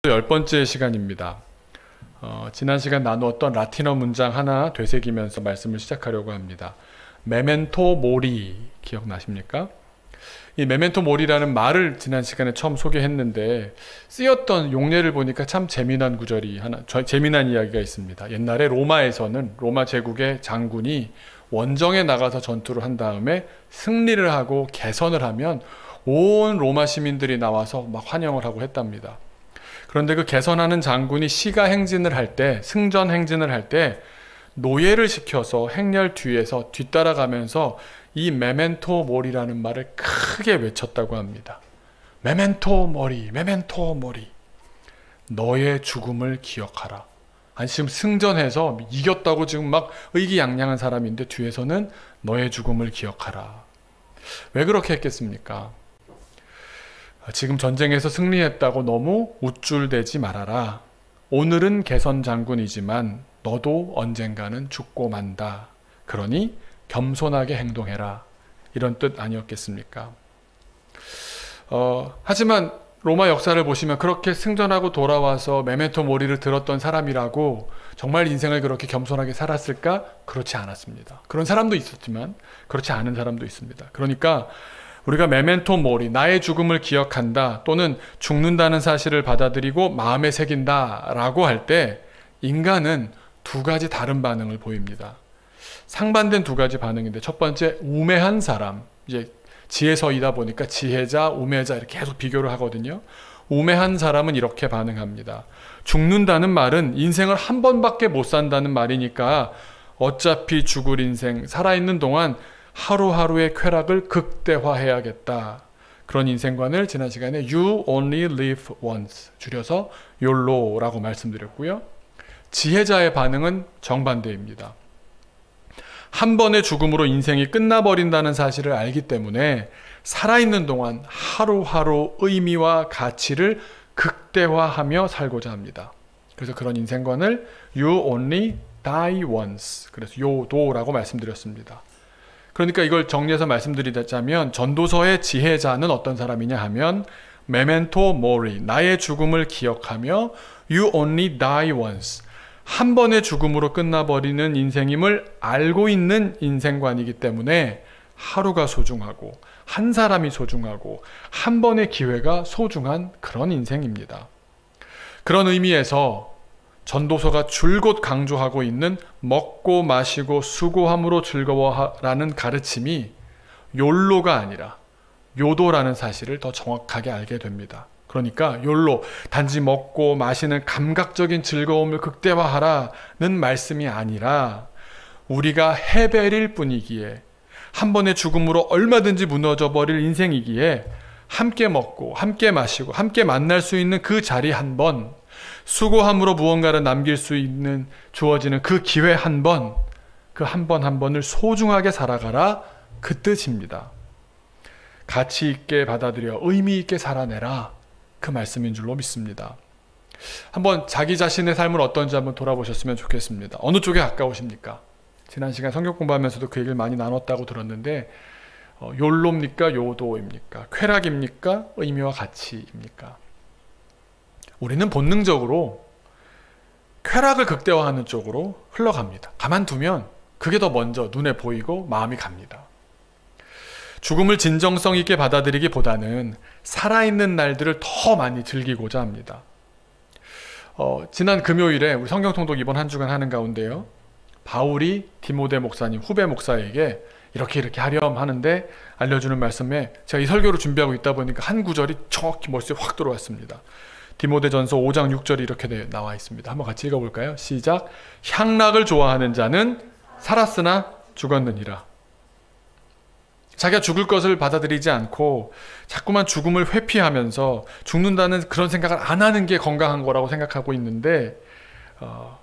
10번째 시간입니다. 지난 시간 나누었던 라틴어 문장 하나 되새기면서 말씀을 시작하려고 합니다. 메멘토 모리 기억나십니까? 이 메멘토 모리라는 말을 지난 시간에 처음 소개했는데 쓰였던 용례를 보니까 참 재미난 구절이 재미난 이야기가 있습니다. 옛날에 로마에서는 로마 제국의 장군이 원정에 나가서 전투를 한 다음에 승리를 하고 개선을 하면 온 로마 시민들이 나와서 막 환영을 하고 했답니다. 그런데 그 개선하는 장군이 시가 행진을 할 때, 승전 행진을 할 때 노예를 시켜서 행렬 뒤에서 뒤따라가면서 이 메멘토 모리라는 말을 크게 외쳤다고 합니다. 메멘토 모리, 메멘토 모리. 너의 죽음을 기억하라. 아니 지금 승전해서 이겼다고 지금 막 의기양양한 사람인데 뒤에서는 너의 죽음을 기억하라. 왜 그렇게 했겠습니까? 지금 전쟁에서 승리했다고 너무 우쭐대지 말아라. 오늘은 개선 장군이지만 너도 언젠가는 죽고 만다. 그러니 겸손하게 행동해라. 이런 뜻 아니었겠습니까? 하지만 로마 역사를 보시면 그렇게 승전하고 돌아와서 메멘토 모리를 들었던 사람이라고 정말 인생을 그렇게 겸손하게 살았을까? 그렇지 않았습니다. 그런 사람도 있었지만 그렇지 않은 사람도 있습니다. 그러니까 우리가 메멘토 모리, 나의 죽음을 기억한다 또는 죽는다는 사실을 받아들이고 마음에 새긴다 라고 할 때 인간은 두 가지 다른 반응을 보입니다. 상반된 두 가지 반응인데 첫 번째, 우매한 사람. 이제 지혜서이다 보니까 지혜자, 우매자 이렇게 계속 비교를 하거든요. 우매한 사람은 이렇게 반응합니다. 죽는다는 말은 인생을 한 번밖에 못 산다는 말이니까 어차피 죽을 인생, 살아있는 동안 하루하루의 쾌락을 극대화해야겠다. 그런 인생관을 지난 시간에 You only live once, 줄여서 YOLO라고 말씀드렸고요. 지혜자의 반응은 정반대입니다. 한 번의 죽음으로 인생이 끝나버린다는 사실을 알기 때문에 살아있는 동안 하루하루 의미와 가치를 극대화하며 살고자 합니다. 그래서 그런 인생관을 You only die once, 그래서 요도라고 말씀드렸습니다. 그러니까 이걸 정리해서 말씀드리자면 전도서의 지혜자는 어떤 사람이냐 하면 메멘토 모리, 나의 죽음을 기억하며 You only die once, 한 번의 죽음으로 끝나버리는 인생임을 알고 있는 인생관이기 때문에 하루가 소중하고 한 사람이 소중하고 한 번의 기회가 소중한 그런 인생입니다. 그런 의미에서 전도서가 줄곧 강조하고 있는 먹고 마시고 수고함으로 즐거워라는 가르침이 욜로가 아니라 요도라는 사실을 더 정확하게 알게 됩니다. 그러니까 욜로, 단지 먹고 마시는 감각적인 즐거움을 극대화하라는 말씀이 아니라 우리가 해벨일 뿐이기에 한 번의 죽음으로 얼마든지 무너져 버릴 인생이기에 함께 먹고 함께 마시고 함께 만날 수 있는 그 자리 한 번, 수고함으로 무언가를 남길 수 있는 주어지는 그 기회 한 번, 그 한 번 한 번을 소중하게 살아가라, 그 뜻입니다. 가치 있게 받아들여 의미 있게 살아내라, 그 말씀인 줄로 믿습니다. 한번 자기 자신의 삶을 어떤지 한번 돌아보셨으면 좋겠습니다. 어느 쪽에 가까우십니까? 지난 시간 성경 공부하면서도 그 얘기를 많이 나눴다고 들었는데 욜로입니까? 요도입니까? 쾌락입니까? 의미와 가치입니까? 우리는 본능적으로 쾌락을 극대화하는 쪽으로 흘러갑니다. 가만두면 그게 더 먼저 눈에 보이고 마음이 갑니다. 죽음을 진정성 있게 받아들이기보다는 살아있는 날들을 더 많이 즐기고자 합니다. 지난 금요일에 우리 성경통독 이번 한 주간 하는 가운데요, 바울이 디모데 목사님, 후배 목사에게 이렇게 하렴 하는데 알려주는 말씀에 제가 이 설교를 준비하고 있다 보니까 한 구절이 정확히 머릿속에 확 들어왔습니다. 디모데전서 5장 6절이 이렇게 나와 있습니다. 한번 같이 읽어볼까요? 시작. 향락을 좋아하는 자는 살았으나 죽었느니라. 자기가 죽을 것을 받아들이지 않고 자꾸만 죽음을 회피하면서 죽는다는 그런 생각을 안 하는 게 건강한 거라고 생각하고 있는데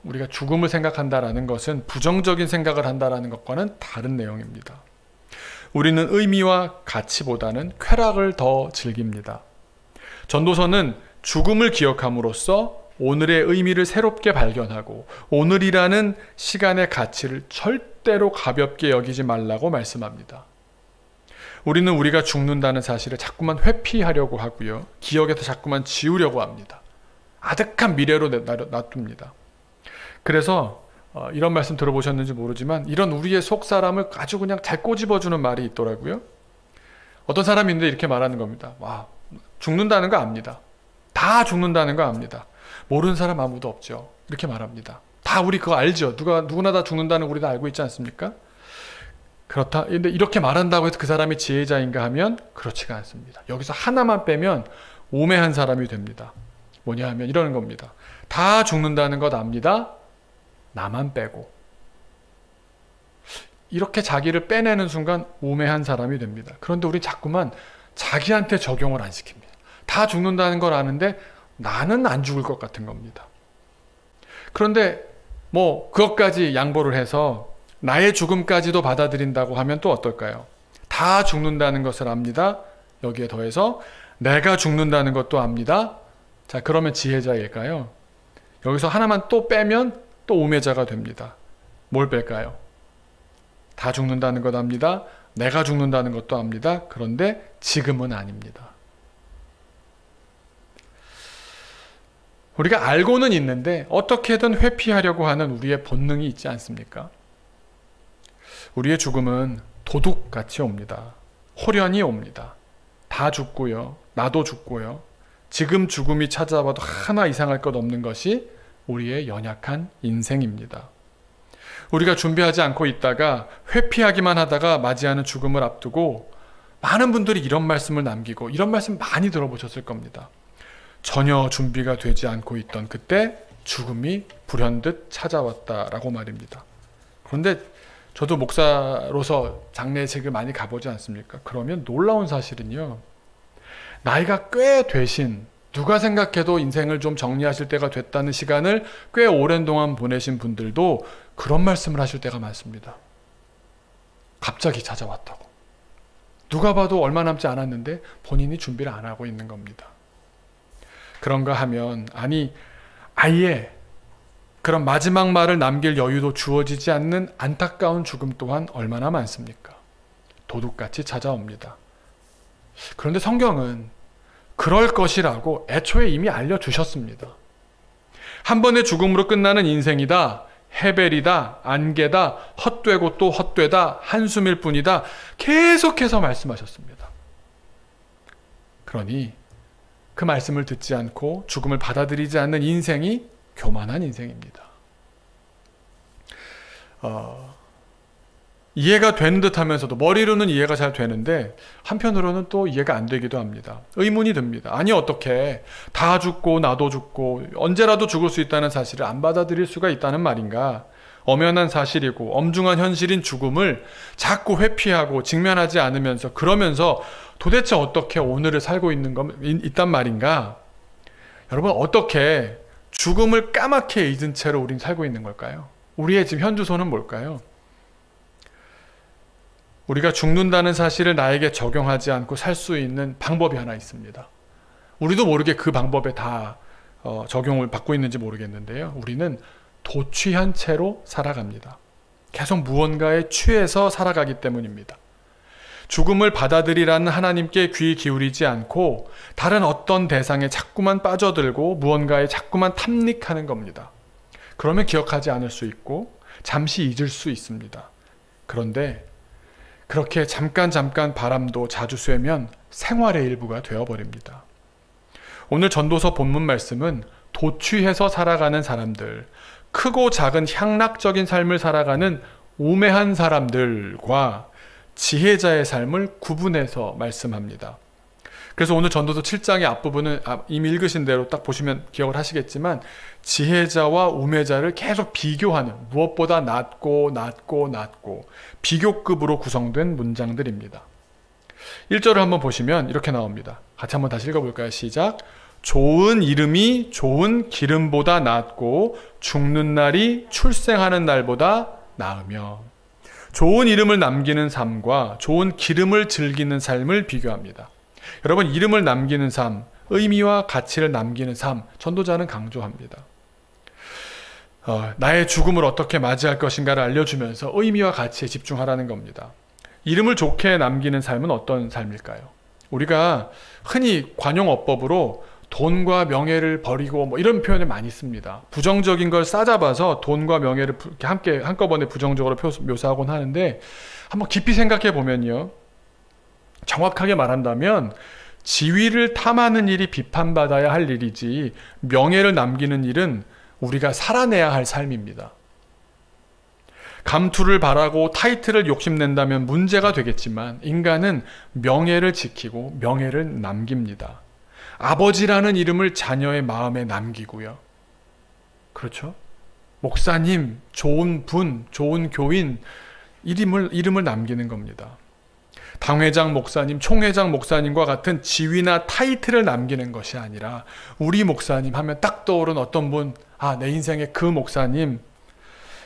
우리가 죽음을 생각한다라는 것은 부정적인 생각을 한다라는 것과는 다른 내용입니다. 우리는 의미와 가치보다는 쾌락을 더 즐깁니다. 전도서는 죽음을 기억함으로써 오늘의 의미를 새롭게 발견하고 오늘이라는 시간의 가치를 절대로 가볍게 여기지 말라고 말씀합니다. 우리는 우리가 죽는다는 사실을 자꾸만 회피하려고 하고요, 기억에서 자꾸만 지우려고 합니다. 아득한 미래로 놔둡니다. 그래서 이런 말씀 들어보셨는지 모르지만 이런 우리의 속사람을 아주 그냥 잘 꼬집어주는 말이 있더라고요. 어떤 사람이 있는데 이렇게 말하는 겁니다. 와, 죽는다는 거 압니다. 다 죽는다는 거 압니다. 모르는 사람 아무도 없죠. 이렇게 말합니다. 다 우리 그거 알죠. 누구나 다 죽는다는 거 우리 다 알고 있지 않습니까? 그렇다. 근데 이렇게 말한다고 해서 그 사람이 지혜자인가 하면 그렇지가 않습니다. 여기서 하나만 빼면 오매한 사람이 됩니다. 뭐냐 하면 이러는 겁니다. 다 죽는다는 것 압니다. 나만 빼고. 이렇게 자기를 빼내는 순간 오매한 사람이 됩니다. 그런데 우리 자꾸만 자기한테 적용을 안 시킵니다. 다 죽는다는 걸 아는데 나는 안 죽을 것 같은 겁니다. 그런데 뭐 그것까지 양보를 해서 나의 죽음까지도 받아들인다고 하면 또 어떨까요? 다 죽는다는 것을 압니다. 여기에 더해서 내가 죽는다는 것도 압니다. 자, 그러면 지혜자일까요? 여기서 하나만 또 빼면 또 오매자가 됩니다. 뭘 뺄까요? 다 죽는다는 것 압니다. 내가 죽는다는 것도 압니다. 그런데 지금은 아닙니다. 우리가 알고는 있는데 어떻게든 회피하려고 하는 우리의 본능이 있지 않습니까? 우리의 죽음은 도둑같이 옵니다. 호련히 옵니다. 다 죽고요. 나도 죽고요. 지금 죽음이 찾아와도 하나 이상할 것 없는 것이 우리의 연약한 인생입니다. 우리가 준비하지 않고 있다가 회피하기만 하다가 맞이하는 죽음을 앞두고 많은 분들이 이런 말씀을 남기고 이런 말씀 많이 들어보셨을 겁니다. 전혀 준비가 되지 않고 있던 그때 죽음이 불현듯 찾아왔다라고 말입니다. 그런데 저도 목사로서 장례식을 많이 가보지 않습니까? 그러면 놀라운 사실은요. 나이가 꽤 되신, 누가 생각해도 인생을 좀 정리하실 때가 됐다는 시간을 꽤 오랜 동안 보내신 분들도 그런 말씀을 하실 때가 많습니다. 갑자기 찾아왔다고. 누가 봐도 얼마 남지 않았는데 본인이 준비를 안 하고 있는 겁니다. 그런가 하면 아예 그런 마지막 말을 남길 여유도 주어지지 않는 안타까운 죽음 또한 얼마나 많습니까? 도둑같이 찾아옵니다. 그런데 성경은 그럴 것이라고 애초에 이미 알려주셨습니다. 한 번의 죽음으로 끝나는 인생이다, 해벨이다, 안개다, 헛되고 또 헛되다, 한숨일 뿐이다 계속해서 말씀하셨습니다. 그러니 그 말씀을 듣지 않고 죽음을 받아들이지 않는 인생이 교만한 인생입니다. 이해가 되는 듯 하면서도 머리로는 이해가 잘 되는데 한편으로는 또 이해가 안 되기도 합니다. 의문이 듭니다. 아니 어떻게 다 죽고 나도 죽고 언제라도 죽을 수 있다는 사실을 안 받아들일 수가 있다는 말인가? 엄연한 사실이고 엄중한 현실인 죽음을 자꾸 회피하고 직면하지 않으면서 그러면서 도대체 어떻게 오늘을 살고 있단 말인가? 여러분 어떻게 죽음을 까맣게 잊은 채로 우린 살고 있는 걸까요? 우리의 지금 현주소는 뭘까요? 우리가 죽는다는 사실을 나에게 적용하지 않고 살 수 있는 방법이 하나 있습니다. 우리도 모르게 그 방법에 다 적용을 받고 있는지 모르겠는데요. 우리는 도취한 채로 살아갑니다. 계속 무언가에 취해서 살아가기 때문입니다. 죽음을 받아들이라는 하나님께 귀 기울이지 않고 다른 어떤 대상에 자꾸만 빠져들고 무언가에 자꾸만 탐닉하는 겁니다. 그러면 기억하지 않을 수 있고 잠시 잊을 수 있습니다. 그런데 그렇게 잠깐 바람도 자주 쐬면 생활의 일부가 되어버립니다. 오늘 전도서 본문 말씀은 도취해서 살아가는 사람들, 크고 작은 향락적인 삶을 살아가는 우매한 사람들과 지혜자의 삶을 구분해서 말씀합니다. 그래서 오늘 전도서 7장의 앞부분은 이미 읽으신 대로 딱 보시면 기억을 하시겠지만 지혜자와 우매자를 계속 비교하는 무엇보다 낮고 비교급으로 구성된 문장들입니다. 1절을 한번 보시면 이렇게 나옵니다. 같이 한번 다시 읽어볼까요? 시작. 좋은 이름이 좋은 기름보다 낫고 죽는 날이 출생하는 날보다 나으며 좋은 이름을 남기는 삶과 좋은 기름을 즐기는 삶을 비교합니다. 여러분 이름을 남기는 삶, 의미와 가치를 남기는 삶, 전도자는 강조합니다. 나의 죽음을 어떻게 맞이할 것인가를 알려주면서 의미와 가치에 집중하라는 겁니다. 이름을 좋게 남기는 삶은 어떤 삶일까요? 우리가 흔히 관용어법으로 돈과 명예를 버리고 뭐 이런 표현을 많이 씁니다. 부정적인 걸 싸잡아서 돈과 명예를 함께 한꺼번에 부정적으로 묘사하곤 하는데 한번 깊이 생각해 보면요. 정확하게 말한다면 지위를 탐하는 일이 비판받아야 할 일이지 명예를 남기는 일은 우리가 살아내야 할 삶입니다. 감투를 바라고 타이틀을 욕심낸다면 문제가 되겠지만 인간은 명예를 지키고 명예를 남깁니다. 아버지라는 이름을 자녀의 마음에 남기고요. 그렇죠? 목사님, 좋은 분, 좋은 교인 이름을 남기는 겁니다. 당회장 목사님, 총회장 목사님과 같은 지위나 타이틀을 남기는 것이 아니라 우리 목사님 하면 딱 떠오른 어떤 분, 내 인생의 그 목사님,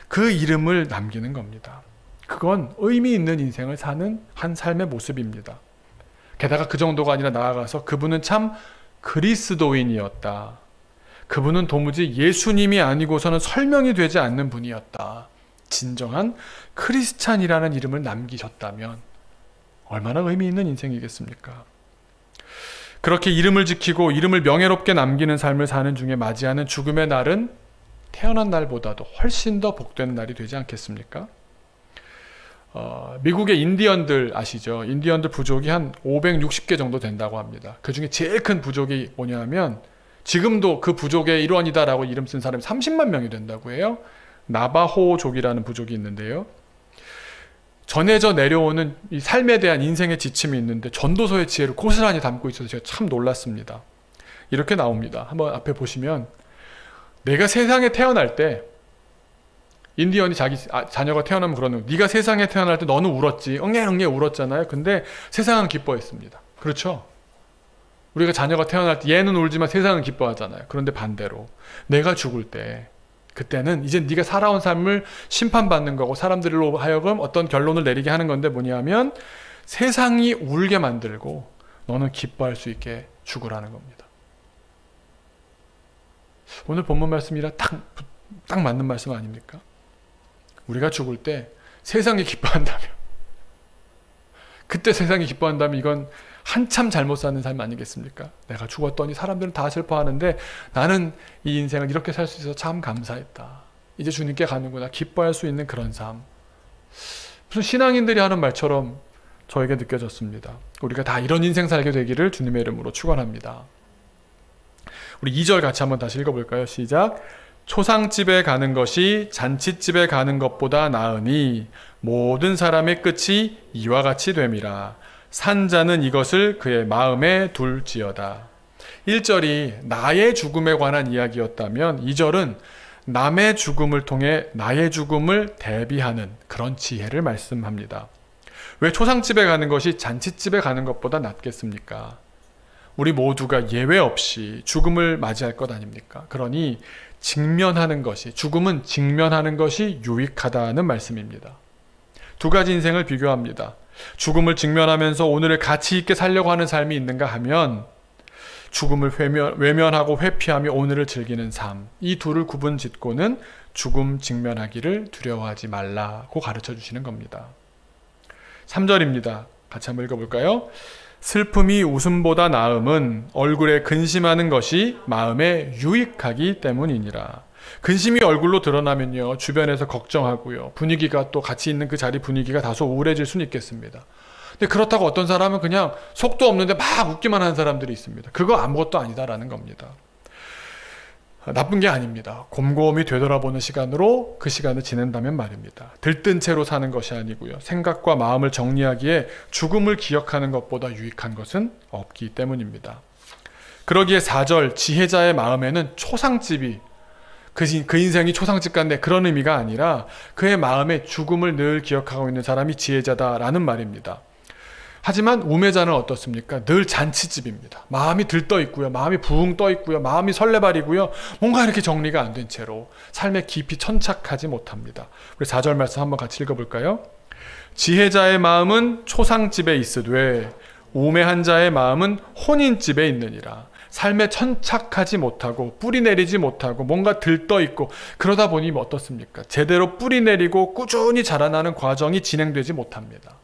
그 이름을 남기는 겁니다. 그건 의미 있는 인생을 사는 한 삶의 모습입니다. 게다가 그 정도가 아니라 나아가서 그분은 참 그리스도인이었다. 그분은 도무지 예수님이 아니고서는 설명이 되지 않는 분이었다. 진정한 크리스찬이라는 이름을 남기셨다면 얼마나 의미 있는 인생이겠습니까? 그렇게 이름을 지키고 이름을 명예롭게 남기는 삶을 사는 중에 맞이하는 죽음의 날은 태어난 날보다도 훨씬 더 복된 날이 되지 않겠습니까? 미국의 인디언들 아시죠? 인디언들 부족이 한 560개 정도 된다고 합니다. 그 중에 제일 큰 부족이 뭐냐면 지금도 그 부족의 일원이다라고 이름 쓴 사람이 30만 명이 된다고 해요. 나바호족이라는 부족이 있는데요. 전해져 내려오는 이 삶에 대한 인생의 지침이 있는데 전도서의 지혜를 고스란히 담고 있어서 제가 참 놀랐습니다. 이렇게 나옵니다. 한번 앞에 보시면 내가 세상에 태어날 때 인디언이 자기 자녀가 태어나면 그러는 거예요. 네가 세상에 태어날 때 너는 울었지. 엉엉엉 울었잖아요. 근데 세상은 기뻐했습니다. 그렇죠? 우리가 자녀가 태어날 때 얘는 울지만 세상은 기뻐하잖아요. 그런데 반대로 내가 죽을 때 그때는 이제 네가 살아온 삶을 심판받는 거고 사람들로 하여금 어떤 결론을 내리게 하는 건데 뭐냐면 세상이 울게 만들고 너는 기뻐할 수 있게 죽으라는 겁니다. 오늘 본문 말씀이라 딱 맞는 말씀 아닙니까? 우리가 죽을 때 세상이 기뻐한다면 그때 세상이 기뻐한다면 이건 한참 잘못 사는 삶 아니겠습니까? 내가 죽었더니 사람들은 다 슬퍼하는데 나는 이 인생을 이렇게 살 수 있어서 참 감사했다. 이제 주님께 가는구나. 기뻐할 수 있는 그런 삶. 무슨 신앙인들이 하는 말처럼 저에게 느껴졌습니다. 우리가 다 이런 인생 살게 되기를 주님의 이름으로 축원합니다. 우리 2절 같이 한번 다시 읽어볼까요? 시작. 초상집에 가는 것이 잔치집에 가는 것보다 나으니 모든 사람의 끝이 이와 같이 됨이라. 산자는 이것을 그의 마음에 둘지어다. 1절이 나의 죽음에 관한 이야기였다면 2절은 남의 죽음을 통해 나의 죽음을 대비하는 그런 지혜를 말씀합니다. 왜 초상집에 가는 것이 잔치집에 가는 것보다 낫겠습니까? 우리 모두가 예외 없이 죽음을 맞이할 것 아닙니까? 그러니 직면하는 것이, 죽음은 직면하는 것이 유익하다는 말씀입니다. 두 가지 인생을 비교합니다. 죽음을 직면하면서 오늘을 가치 있게 살려고 하는 삶이 있는가 하면 죽음을 외면하고 회피하며 오늘을 즐기는 삶, 이 둘을 구분 짓고는 죽음 직면하기를 두려워하지 말라고 가르쳐 주시는 겁니다. 3절입니다. 같이 한번 읽어볼까요? 슬픔이 웃음보다 나음은 얼굴에 근심하는 것이 마음에 유익하기 때문이니라. 근심이 얼굴로 드러나면요, 주변에서 걱정하고요, 분위기가 또 같이 있는 그 자리 분위기가 다소 우울해질 수는 있겠습니다. 근데 그렇다고 어떤 사람은 그냥 속도 없는데 막 웃기만 하는 사람들이 있습니다. 그거 아무것도 아니다라는 겁니다. 나쁜 게 아닙니다. 곰곰이 되돌아보는 시간으로 그 시간을 지낸다면 말입니다. 들뜬 채로 사는 것이 아니고요, 생각과 마음을 정리하기에 죽음을 기억하는 것보다 유익한 것은 없기 때문입니다. 그러기에 4절 지혜자의 마음에는 초상집이 그 인생이 초상집 같네, 그런 의미가 아니라 그의 마음에 죽음을 늘 기억하고 있는 사람이 지혜자다라는 말입니다. 하지만 우매자는 어떻습니까? 늘 잔치집입니다. 마음이 들떠 있고요, 마음이 붕 떠 있고요, 마음이 설레발이고요, 뭔가 이렇게 정리가 안 된 채로 삶에 깊이 천착하지 못합니다. 우리 4절 말씀 한번 같이 읽어볼까요? 지혜자의 마음은 초상집에 있으되 우매한 자의 마음은 혼인집에 있느니라. 삶에 천착하지 못하고 뿌리 내리지 못하고 뭔가 들떠 있고 그러다 보니 어떻습니까? 제대로 뿌리 내리고 꾸준히 자라나는 과정이 진행되지 못합니다.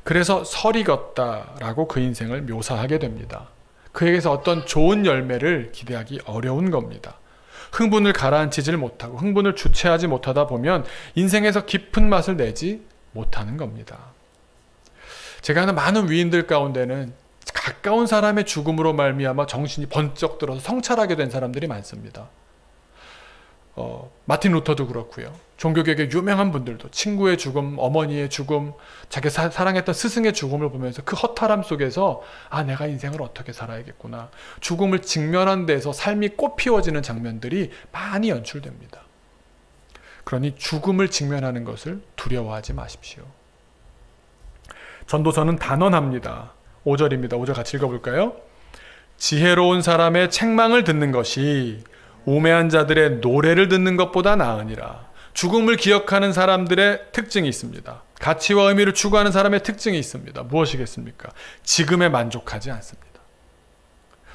그래서 설익었다라고 그 인생을 묘사하게 됩니다. 그에게서 어떤 좋은 열매를 기대하기 어려운 겁니다. 흥분을 가라앉히질 못하고 흥분을 주체하지 못하다 보면 인생에서 깊은 맛을 내지 못하는 겁니다. 제가 아는 많은 위인들 가운데는 가까운 사람의 죽음으로 말미암아 정신이 번쩍 들어서 성찰하게 된 사람들이 많습니다. 마틴 루터도 그렇고요. 종교계의 유명한 분들도 친구의 죽음, 어머니의 죽음, 자기 사랑했던 스승의 죽음을 보면서 그 허탈함 속에서 내가 인생을 어떻게 살아야겠구나. 죽음을 직면한 데서 삶이 꽃피워지는 장면들이 많이 연출됩니다. 그러니 죽음을 직면하는 것을 두려워하지 마십시오. 전도서는 단언합니다. 5절입니다. 5절 같이 읽어볼까요? 지혜로운 사람의 책망을 듣는 것이 우매한 자들의 노래를 듣는 것보다 나으니라. 죽음을 기억하는 사람들의 특징이 있습니다. 가치와 의미를 추구하는 사람의 특징이 있습니다. 무엇이겠습니까? 지금에 만족하지 않습니다.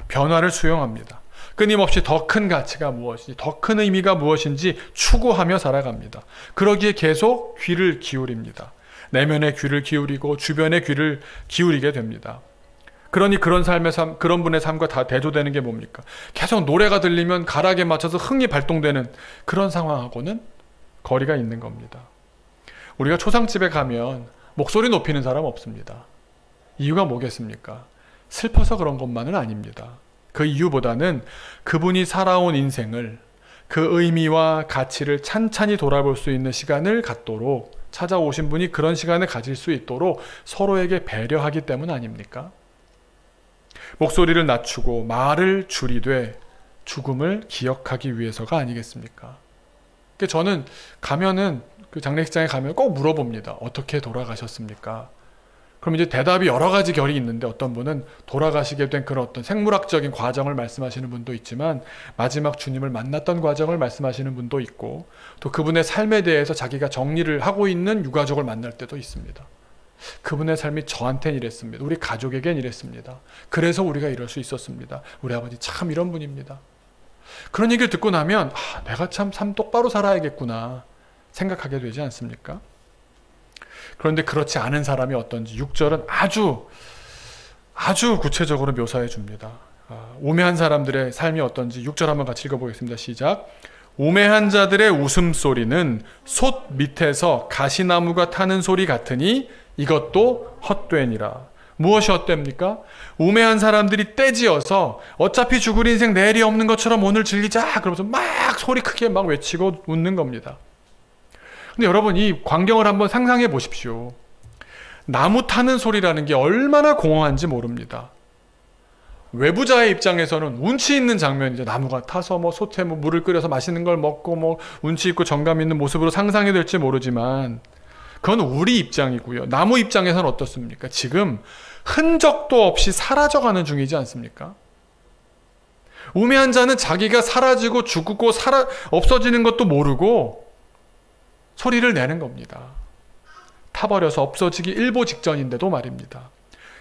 변화를 수용합니다. 끊임없이 더 큰 가치가 무엇인지, 더 큰 의미가 무엇인지 추구하며 살아갑니다. 그러기에 계속 귀를 기울입니다. 내면의 귀를 기울이고 주변의 귀를 기울이게 됩니다. 그러니 그런 그런 분의 삶과 다 대조되는 게 뭡니까? 계속 노래가 들리면 가락에 맞춰서 흥이 발동되는 그런 상황하고는 거리가 있는 겁니다. 우리가 초상집에 가면 목소리 높이는 사람 없습니다. 이유가 뭐겠습니까? 슬퍼서 그런 것만은 아닙니다. 그 이유보다는 그분이 살아온 인생을, 그 의미와 가치를 찬찬히 돌아볼 수 있는 시간을 갖도록 찾아오신 분이 그런 시간을 가질 수 있도록 서로에게 배려하기 때문 아닙니까? 목소리를 낮추고 말을 줄이되 죽음을 기억하기 위해서가 아니겠습니까? 저는 가면은 그 장례식장에 가면 꼭 물어봅니다. 어떻게 돌아가셨습니까? 그럼 이제 대답이 여러 가지 결이 있는데 어떤 분은 돌아가시게 된 그런 어떤 생물학적인 과정을 말씀하시는 분도 있지만 마지막 주님을 만났던 과정을 말씀하시는 분도 있고 또 그분의 삶에 대해서 자기가 정리를 하고 있는 유가족을 만날 때도 있습니다. 그분의 삶이 저한테는 이랬습니다. 우리 가족에겐 이랬습니다. 그래서 우리가 이럴 수 있었습니다. 우리 아버지 참 이런 분입니다. 그런 얘기를 듣고 나면 내가 참 삶 똑바로 살아야겠구나 생각하게 되지 않습니까? 그런데 그렇지 않은 사람이 어떤지 6절은 아주 구체적으로 묘사해 줍니다. 우매한 사람들의 삶이 어떤지 6절 한번 같이 읽어보겠습니다. 시작. 우매한 자들의 웃음소리는 솥 밑에서 가시나무가 타는 소리 같으니 이것도 헛되니라. 무엇이 헛됩니까? 우매한 사람들이 떼지어서 어차피 죽을 인생 내일이 없는 것처럼 오늘 즐기자 그러면서 막 소리 크게 막 외치고 웃는 겁니다. 근데 여러분 이 광경을 한번 상상해 보십시오. 나무 타는 소리라는 게 얼마나 공허한지 모릅니다. 외부자의 입장에서는 운치 있는 장면이죠. 나무가 타서 솥에 물을 끓여서 맛있는 걸 먹고 운치 있고 정감 있는 모습으로 상상이 될지 모르지만 그건 우리 입장이고요. 나무 입장에서는 어떻습니까? 지금 흔적도 없이 사라져가는 중이지 않습니까? 우매한 자는 자기가 사라지고 죽고 없어지는 것도 모르고 소리를 내는 겁니다. 타버려서 없어지기 일보 직전인데도 말입니다.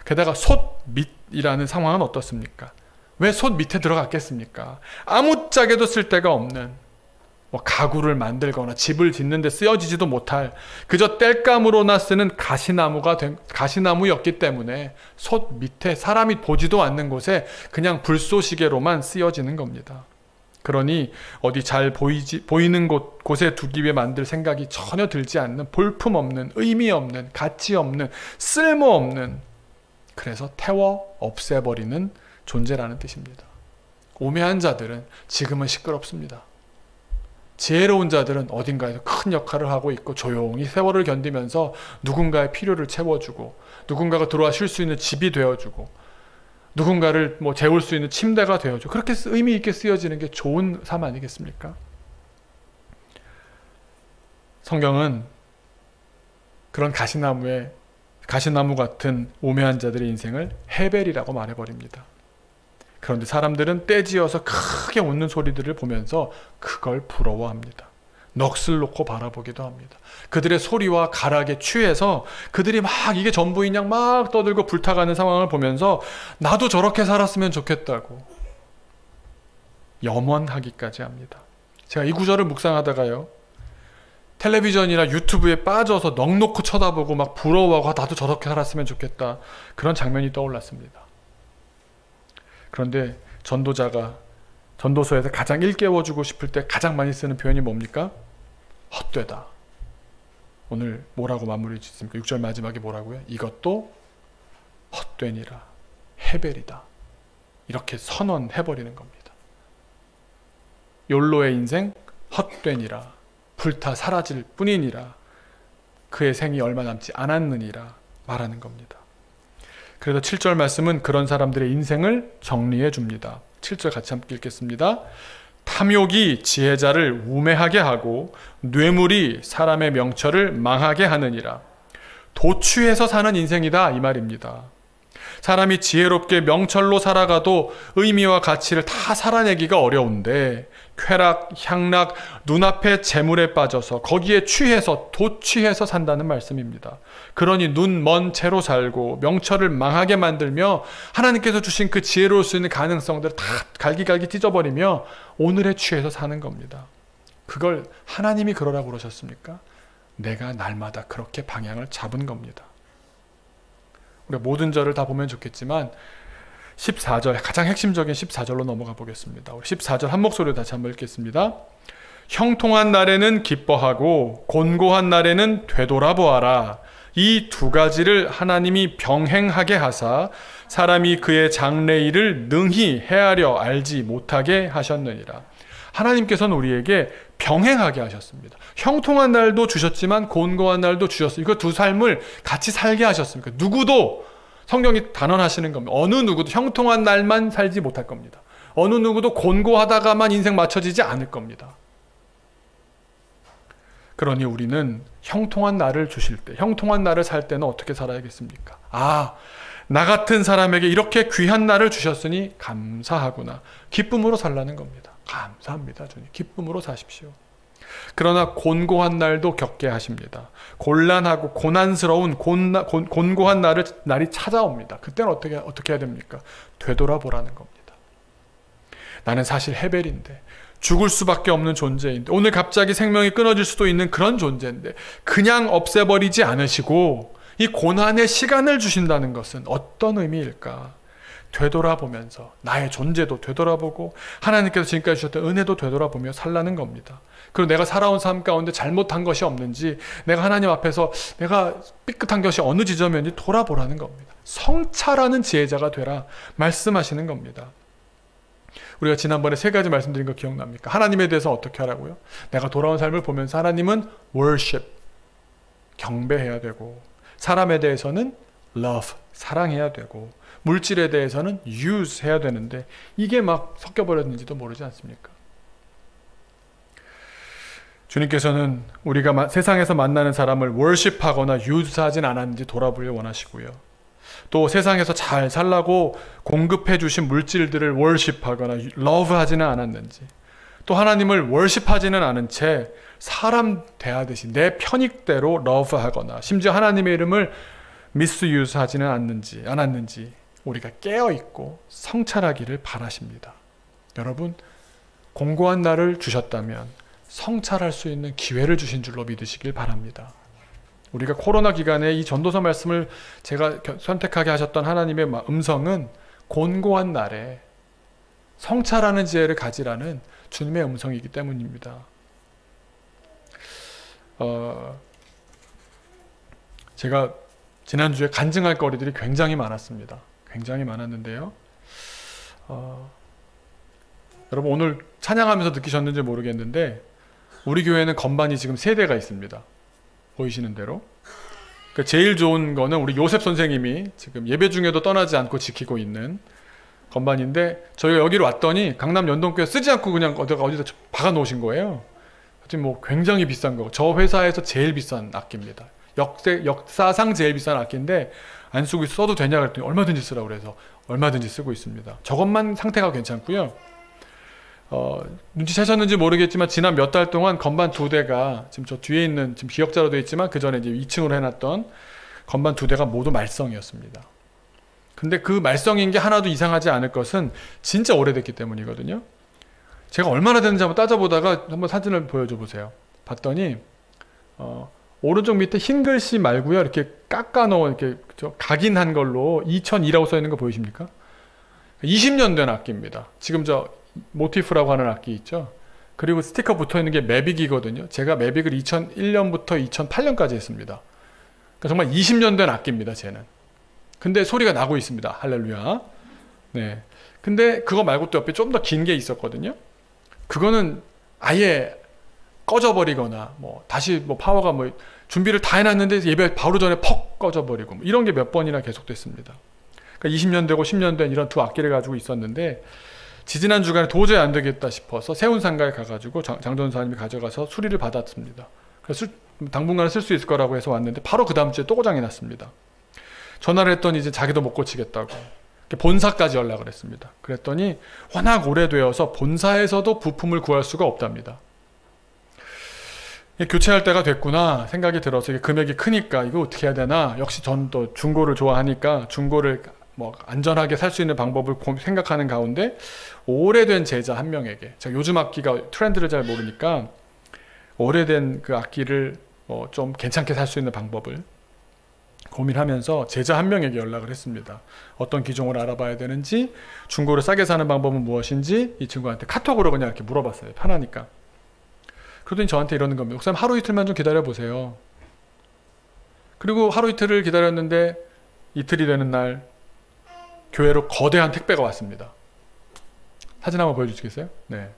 게다가 솥 밑이라는 상황은 어떻습니까? 왜 솥 밑에 들어갔겠습니까? 아무짝에도 쓸데가 없는 가구를 만들거나 집을 짓는 데 쓰여지지도 못할 그저 땔감으로나 쓰는 가시나무였기 때문에 솥 밑에 사람이 보지도 않는 곳에 그냥 불쏘시개로만 쓰여지는 겁니다. 그러니 어디 잘 보이는 곳에 두기 위해 만들 생각이 전혀 들지 않는 볼품없는 의미 없는 가치 없는 쓸모없는 그래서 태워 없애버리는 존재라는 뜻입니다. 우매한 자들은 지금은 시끄럽습니다. 지혜로운 자들은 어딘가에서 큰 역할을 하고 있고 조용히 세월을 견디면서 누군가의 필요를 채워주고 누군가가 들어와 쉴 수 있는 집이 되어주고 누군가를 재울 수 있는 침대가 되어주고 그렇게 의미 있게 쓰여지는 게 좋은 삶 아니겠습니까? 성경은 그런 가시나무 같은 우매한 자들의 인생을 헤벨이라고 말해버립니다. 그런데 사람들은 떼지어서 크게 웃는 소리들을 보면서 그걸 부러워합니다. 넋을 놓고 바라보기도 합니다. 그들의 소리와 가락에 취해서 그들이 막 이게 전부인 양 막 떠들고 불타가는 상황을 보면서 나도 저렇게 살았으면 좋겠다고 염원하기까지 합니다. 제가 이 구절을 묵상하다가요. 텔레비전이나 유튜브에 빠져서 넋 놓고 쳐다보고 막 부러워하고 나도 저렇게 살았으면 좋겠다. 그런 장면이 떠올랐습니다. 그런데 전도자가 전도서에서 가장 일깨워주고 싶을 때 가장 많이 쓰는 표현이 뭡니까? 헛되다. 오늘 뭐라고 마무리 짓습니까? 6절 마지막에 뭐라고요? 이것도 헛되니라. 헤벨이다. 이렇게 선언해버리는 겁니다. 욜로의 인생 헛되니라. 불타 사라질 뿐이니라. 그의 생이 얼마 남지 않았느니라 말하는 겁니다. 그래서 7절 말씀은 그런 사람들의 인생을 정리해 줍니다. 7절 같이 함께 읽겠습니다. 탐욕이 지혜자를 우매하게 하고 뇌물이 사람의 명철을 망하게 하느니라. 도취해서 사는 인생이다 이 말입니다. 사람이 지혜롭게 명철로 살아가도 의미와 가치를 다 살아내기가 어려운데 쾌락, 향락, 눈앞의 재물에 빠져서 거기에 취해서 도취해서 산다는 말씀입니다. 그러니 눈 먼 채로 살고 명철을 망하게 만들며 하나님께서 주신 그 지혜로울 수 있는 가능성들을 다 갈기갈기 찢어버리며 오늘에 취해서 사는 겁니다. 그걸 하나님이 그러라고 그러셨습니까? 내가 날마다 그렇게 방향을 잡은 겁니다. 우리가 모든 절을 다 보면 좋겠지만 14절, 가장 핵심적인 14절로 넘어가 보겠습니다. 우리 14절 한 목소리로 다시 한번 읽겠습니다. 형통한 날에는 기뻐하고 곤고한 날에는 되돌아보아라. 이 두 가지를 하나님이 병행하게 하사 사람이 그의 장래일을 능히 헤아려 알지 못하게 하셨느니라. 하나님께서는 우리에게 병행하게 하셨습니다. 형통한 날도 주셨지만 곤고한 날도 주셨어요. 이거 두 삶을 같이 살게 하셨습니까? 누구도 성경이 단언하시는 겁니다. 어느 누구도 형통한 날만 살지 못할 겁니다. 어느 누구도 곤고하다가만 인생 맞춰지지 않을 겁니다. 그러니 우리는 형통한 날을 주실 때, 형통한 날을 살 때는 어떻게 살아야겠습니까? 아, 나 같은 사람에게 이렇게 귀한 날을 주셨으니 감사하구나. 기쁨으로 살라는 겁니다. 감사합니다, 주님. 기쁨으로 사십시오. 그러나 곤고한 날도 겪게 하십니다. 곤란하고 고난스러운 곤고한 날이 찾아옵니다. 그때는 어떻게 해야 됩니까? 되돌아보라는 겁니다. 나는 사실 헤벨인데, 죽을 수밖에 없는 존재인데, 오늘 갑자기 생명이 끊어질 수도 있는 그런 존재인데 그냥 없애버리지 않으시고 이 고난의 시간을 주신다는 것은 어떤 의미일까? 되돌아보면서 나의 존재도 되돌아보고 하나님께서 지금까지 주셨던 은혜도 되돌아보며 살라는 겁니다. 그리고 내가 살아온 삶 가운데 잘못한 것이 없는지, 내가 하나님 앞에서 내가 삐끗한 것이 어느 지점이었는지 돌아보라는 겁니다. 성찰하는 지혜자가 되라 말씀하시는 겁니다. 우리가 지난번에 세 가지 말씀드린 거 기억납니까? 하나님에 대해서 어떻게 하라고요? 내가 돌아온 삶을 보면서 하나님은 worship, 경배해야 되고, 사람에 대해서는 love, 사랑해야 되고, 물질에 대해서는 use 해야 되는데 이게 막 섞여버렸는지도 모르지 않습니까? 주님께서는 우리가 세상에서 만나는 사람을 worship하거나 use하진 않았는지 돌아보길 원하시고요. 또 세상에서 잘 살라고 공급해 주신 물질들을 worship하거나 love하지는 않았는지, 또 하나님을 worship하지는 않은 채 사람 대하듯이 내 편익대로 love하거나 심지어 하나님의 이름을 misuse하지는 않았는지 우리가 깨어있고 성찰하기를 바라십니다. 여러분, 공고한 날을 주셨다면 성찰할 수 있는 기회를 주신 줄로 믿으시길 바랍니다. 우리가 코로나 기간에 이 전도서 말씀을 제가 선택하게 하셨던 하나님의 음성은 곤고한 날에 성찰하는 지혜를 가지라는 주님의 음성이기 때문입니다. 제가 지난주에 간증할 거리들이 굉장히 많았습니다. 굉장히 많았는데요. 여러분 오늘 찬양하면서 느끼셨는지 모르겠는데 우리 교회는 건반이 지금 3대가 있습니다. 보이시는 대로. 그러니까 제일 좋은 거는 우리 요셉 선생님이 지금 예배 중에도 떠나지 않고 지키고 있는 건반인데, 저희가 여기로 왔더니 강남 연동교회 쓰지 않고 그냥 어디다 박아 놓으신 거예요. 지금 뭐 굉장히 비싼 거. 저 회사에서 제일 비싼 악기입니다. 역사상 제일 비싼 악기인데 안 쓰고 써도 되냐 그랬더니 얼마든지 쓰라고 그래서 얼마든지 쓰고 있습니다. 저것만 상태가 괜찮고요. 눈치채셨는지 모르겠지만 지난 몇 달 동안 건반 2대가 지금 저 뒤에 있는, 지금 기역자로 되어 있지만 그 전에 이제 2층으로 해놨던 건반 2대가 모두 말썽이었습니다. 근데 그 말썽인 게 하나도 이상하지 않을 것은 진짜 오래됐기 때문이거든요. 제가 얼마나 됐는지 한번 따져보다가 한번 사진을 보여줘 보세요. 봤더니 오른쪽 밑에 흰 글씨 말고요, 이렇게 깎아놓은 이렇게 각인한 걸로 2002라고 써 있는 거 보이십니까? 20년 된 악기입니다. 지금 저 모티프라고 하는 악기 있죠. 그리고 스티커 붙어있는 게 매빅이거든요. 제가 매빅을 2001년부터 2008년까지 했습니다. 그러니까 정말 20년 된 악기입니다. 쟤는. 근데 소리가 나고 있습니다. 할렐루야. 네. 근데 그거 말고 또 옆에 좀 더 긴 게 있었거든요. 그거는 아예 꺼져버리거나 뭐 다시 뭐 파워가 뭐 준비를 다 해놨는데 예배 바로 전에 퍽 꺼져버리고 뭐 이런 게 몇 번이나 계속됐습니다. 그러니까 20년 되고 10년 된 이런 두 악기를 가지고 있었는데 지지난 주간에 도저히 안 되겠다 싶어서 세운상가에 가가지고 장전사님이 가져가서 수리를 받았습니다. 그래서 당분간 쓸 수 있을 거라고 해서 왔는데 바로 그 다음 주에 또 고장이 났습니다. 전화를 했더니 이제 자기도 못 고치겠다고 본사까지 연락을 했습니다. 그랬더니 워낙 오래되어서 본사에서도 부품을 구할 수가 없답니다. 교체할 때가 됐구나 생각이 들어서 금액이 크니까 이거 어떻게 해야 되나. 역시 전 또 중고를 좋아하니까 중고를 뭐 안전하게 살 수 있는 방법을 생각하는 가운데 오래된 제자 한 명에게, 제가 요즘 악기가 트렌드를 잘 모르니까 오래된 그 악기를 좀 괜찮게 살 수 있는 방법을 고민하면서 제자 한 명에게 연락을 했습니다. 어떤 기종을 알아봐야 되는지, 중고를 싸게 사는 방법은 무엇인지 이 친구한테 카톡으로 그냥 이렇게 물어봤어요. 편하니까. 그러더니 저한테 이러는 겁니다. 목사님 하루 이틀만 좀 기다려보세요. 그리고 하루 이틀을 기다렸는데 이틀이 되는 날 교회로 거대한 택배가 왔습니다. 사진 한번 보여주시겠어요? 네.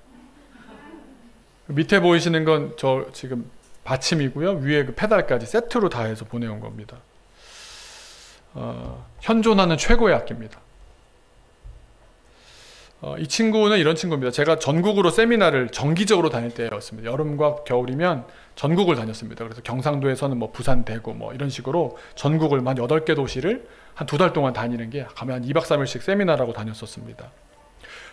밑에 보이시는 건 저 지금 받침이고요. 위에 그 페달까지 세트로 다 해서 보내온 겁니다. 현존하는 최고의 악기입니다. 이 친구는 이런 친구입니다. 제가 전국으로 세미나를 정기적으로 다닐 때였습니다. 여름과 겨울이면 전국을 다녔습니다. 그래서 경상도에서는 뭐 부산, 대구 뭐 이런 식으로 전국을 한 8개 도시를 한 2달 동안 다니는 게 가면 한 2박 3일씩 세미나라고 다녔었습니다.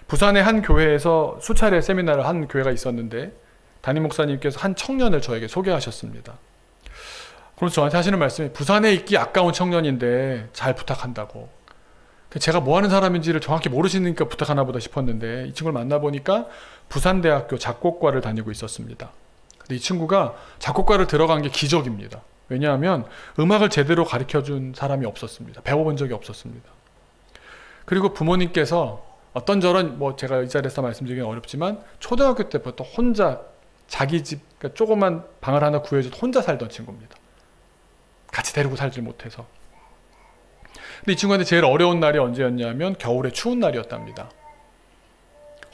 부산의 한 교회에서 수차례 세미나를 한 교회가 있었는데 담임 목사님께서 한 청년을 저에게 소개하셨습니다. 그래서 저한테 하시는 말씀이 부산에 있기 아까운 청년인데 잘 부탁한다고. 제가 뭐 하는 사람인지를 정확히 모르시니까 부탁하나 보다 싶었는데 이 친구를 만나보니까 부산대학교 작곡과를 다니고 있었습니다. 근데 이 친구가 작곡과를 들어간 게 기적입니다. 왜냐하면 음악을 제대로 가르쳐준 사람이 없었습니다. 배워본 적이 없었습니다. 그리고 부모님께서 어떤저런 뭐 제가 이 자리에서 말씀드리기는 어렵지만 초등학교 때부터 혼자 자기 집, 그러니까 조그만 방을 하나 구해줘서 혼자 살던 친구입니다. 같이 데리고 살지 못해서. 근데 이 친구한테 제일 어려운 날이 언제였냐면 겨울에 추운 날이었답니다.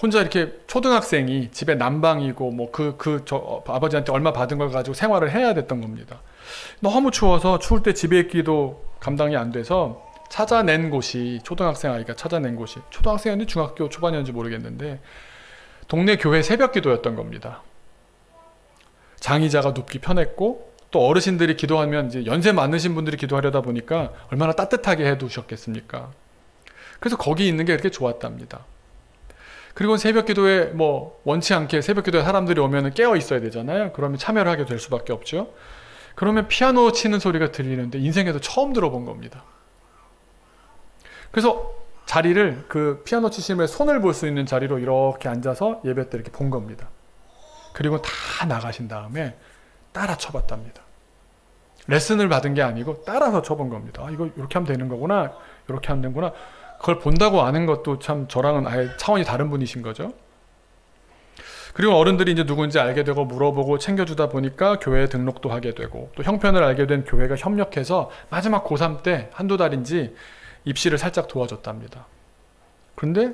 혼자 이렇게 초등학생이 집에 난방이고 뭐 아버지한테 얼마 받은 걸 가지고 생활을 해야 됐던 겁니다. 너무 추워서 추울 때 집에 있기도 감당이 안 돼서 찾아낸 곳이, 초등학생 아이가 찾아낸 곳이, 초등학생이었는지 중학교 초반이었는지 모르겠는데 동네 교회 새벽 기도였던 겁니다. 장의자가 눕기 편했고 또 어르신들이 기도하면 이제 연세 많으신 분들이 기도하려다 보니까 얼마나 따뜻하게 해두셨겠습니까? 그래서 거기 있는 게 이렇게 좋았답니다. 그리고 새벽 기도에 뭐 원치 않게 새벽 기도에 사람들이 오면 깨어 있어야 되잖아요. 그러면 참여를 하게 될 수밖에 없죠. 그러면 피아노 치는 소리가 들리는데 인생에서 처음 들어본 겁니다. 그래서 자리를 그 피아노 치시면 손을 볼 수 있는 자리로 이렇게 앉아서 예배 때 이렇게 본 겁니다. 그리고 다 나가신 다음에 따라 쳐봤답니다. 레슨을 받은 게 아니고 따라서 쳐본 겁니다. 아, 이거 이렇게 하면 되는 거구나, 이렇게 하면 되는구나. 그걸 본다고 아는 것도 참 저랑은 아예 차원이 다른 분이신 거죠. 그리고 어른들이 이제 누군지 알게 되고 물어보고 챙겨주다 보니까 교회에 등록도 하게 되고 또 형편을 알게 된 교회가 협력해서 마지막 고3 때 한두 달인지 입시를 살짝 도와줬답니다. 그런데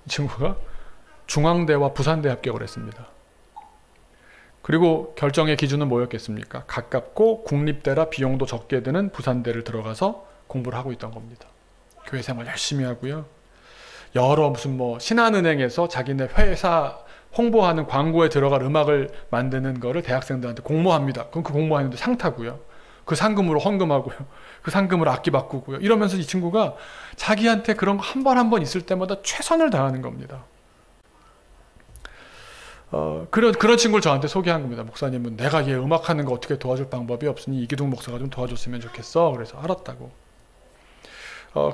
이 친구가 중앙대와 부산대 합격을 했습니다. 그리고 결정의 기준은 뭐였겠습니까? 가깝고 국립대라 비용도 적게 드는 부산대를 들어가서 공부를 하고 있던 겁니다. 교회 생활 열심히 하고요. 여러 무슨 뭐 신한은행에서 자기네 회사 홍보하는 광고에 들어갈 음악을 만드는 거를 대학생들한테 공모합니다. 그럼 그 공모하는데 상 타고요. 그 상금으로 헌금하고요. 그 상금으로 악기 바꾸고요. 이러면서 이 친구가 자기한테 그런 거 한 번 한 번 있을 때마다 최선을 다하는 겁니다. 그런 친구를 저한테 소개한 겁니다. 목사님은 내가 얘 음악하는 거 어떻게 도와줄 방법이 없으니 이기동 목사가 좀 도와줬으면 좋겠어. 그래서 알았다고.